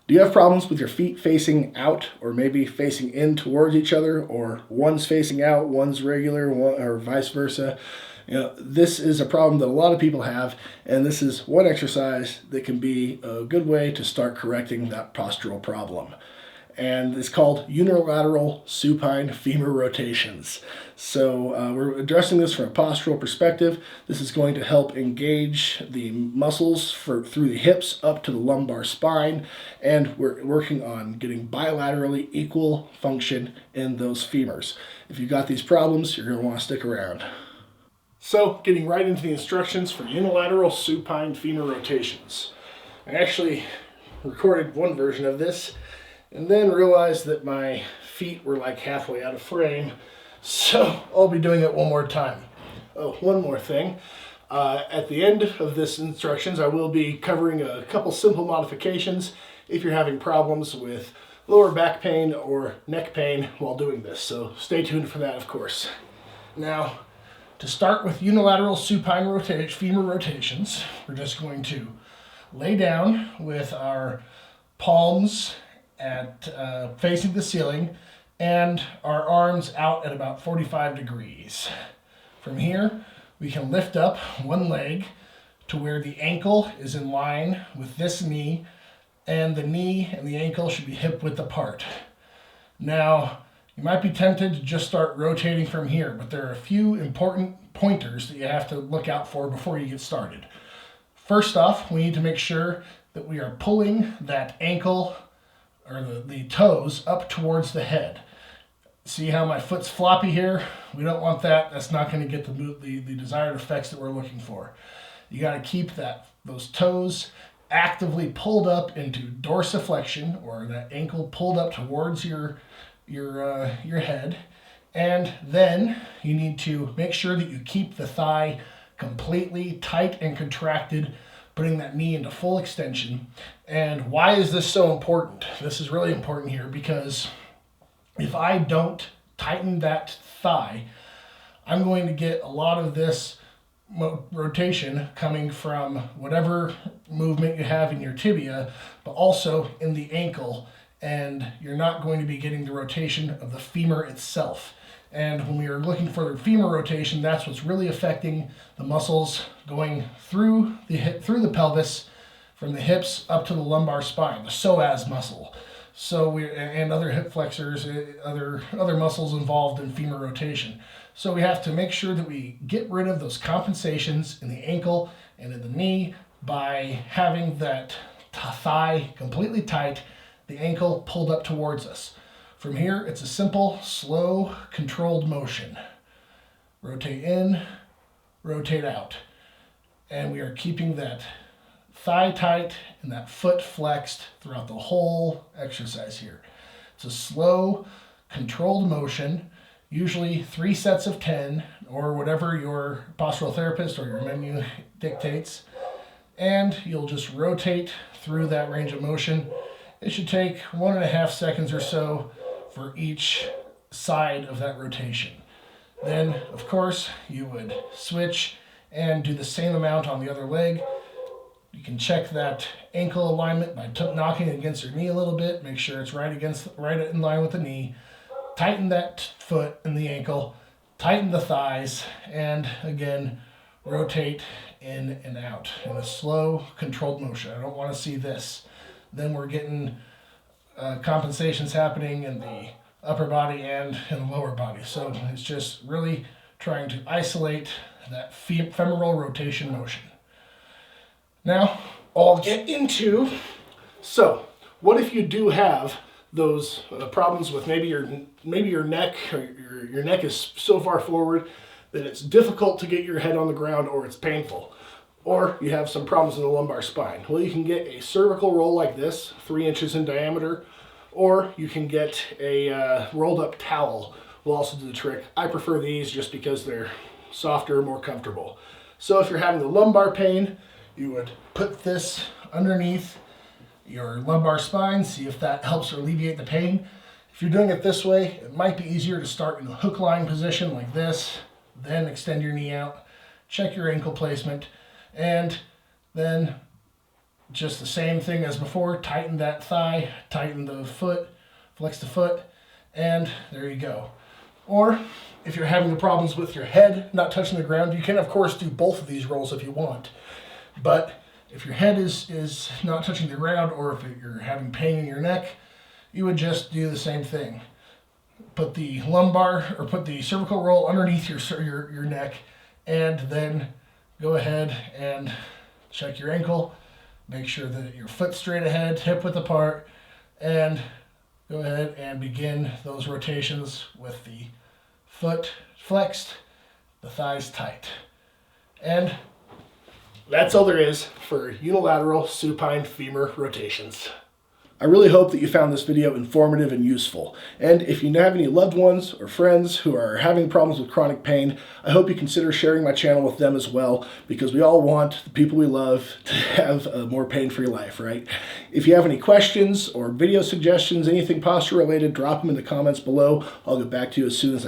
Do you have problems with your feet facing out or maybe facing in towards each other, or one's facing out, one's regular, or vice versa? This is a problem that a lot of people have, and this is one exercise that can be a good way to start correcting that postural problem. And it's called unilateral supine femur rotations. So we're addressing this from a postural perspective. This is going to help engage the muscles through the hips up to the lumbar spine, and we're working on getting bilaterally equal function in those femurs. If you've got these problems, you're going to want to stick around. So, getting right into the instructions for unilateral supine femur rotations. I actually recorded one version of this and then realized that my feet were like halfway out of frame, so I'll be doing it one more time. Oh, one more thing. At the end of this instructions, I will be covering a couple simple modifications if you're having problems with lower back pain or neck pain while doing this, so stay tuned for that, of course. Now, to start with unilateral supine femur rotations, we're just going to lay down with our palms facing the ceiling and our arms out at about 45 degrees. From here, we can lift up one leg to where the ankle is in line with this knee, and the knee and the ankle should be hip width apart. Now, you might be tempted to just start rotating from here, but there are a few important pointers that you have to look out for before you get started. First off, we need to make sure that we are pulling that ankle or the toes up towards the head. See how my foot's floppy here? We don't want that. That's not going to get the desired effects that we're looking for. You got to keep those toes actively pulled up into dorsiflexion, or that ankle pulled up towards your head. And then you need to make sure that you keep the thigh completely tight and contracted, putting that knee into full extension. And why is this so important? This is really important here because if I don't tighten that thigh, I'm going to get a lot of this rotation coming from whatever movement you have in your tibia, but also in the ankle, and you're not going to be getting the rotation of the femur itself. And when we are looking for the femur rotation, that's what's really affecting the muscles going through the pelvis, from the hips up to the lumbar spine, the psoas muscle. And other hip flexors, other muscles involved in femur rotation. So we have to make sure that we get rid of those compensations in the ankle and in the knee by having that thigh completely tight, the ankle pulled up towards us. From here, it's a simple, slow, controlled motion. Rotate in, rotate out. And we are keeping that thigh tight and that foot flexed throughout the whole exercise here. It's a slow, controlled motion, usually 3 sets of 10, or whatever your postural therapist or your menu dictates. And you'll just rotate through that range of motion. It should take 1.5 seconds or so for each side of that rotation. Then, of course, you would switch and do the same amount on the other leg. You can check that ankle alignment by knocking against your knee a little bit. Make sure it's right in line with the knee. Tighten that foot and the ankle. Tighten the thighs. And again, rotate in and out in a slow, controlled motion. I don't want to see this. Then we're getting compensations happening in the upper body and in the lower body. So it's just really trying to isolate that femoral rotation motion. Now, I'll get into, so what if you do have those problems with maybe your neck, or your neck is so far forward that it's difficult to get your head on the ground, or it's painful, or you have some problems in the lumbar spine? Well, you can get a cervical roll like this, 3 inches in diameter, or you can get a rolled up towel will also do the trick. I prefer these just because they're softer, more comfortable. So if you're having the lumbar pain, you would put this underneath your lumbar spine, see if that helps alleviate the pain. If you're doing it this way, it might be easier to start in a hook line position like this, then extend your knee out, check your ankle placement, and then just the same thing as before. Tighten that thigh, tighten the foot, flex the foot, and there you go. Or if you're having the problems with your head not touching the ground, you can of course do both of these rolls if you want. But if your head is not touching the ground, or if you're having pain in your neck, you would just do the same thing. Put the lumbar, or put the cervical roll underneath your neck, and then go ahead and check your ankle. Make sure that your foot's straight ahead, hip width apart, and go ahead and begin those rotations with the foot flexed, the thighs tight. And that's all there is for unilateral supine femur rotations. I really hope that you found this video informative and useful. And if you have any loved ones or friends who are having problems with chronic pain, I hope you consider sharing my channel with them as well, because we all want the people we love to have a more pain-free life, right? If you have any questions or video suggestions, anything posture related, drop them in the comments below. I'll get back to you as soon as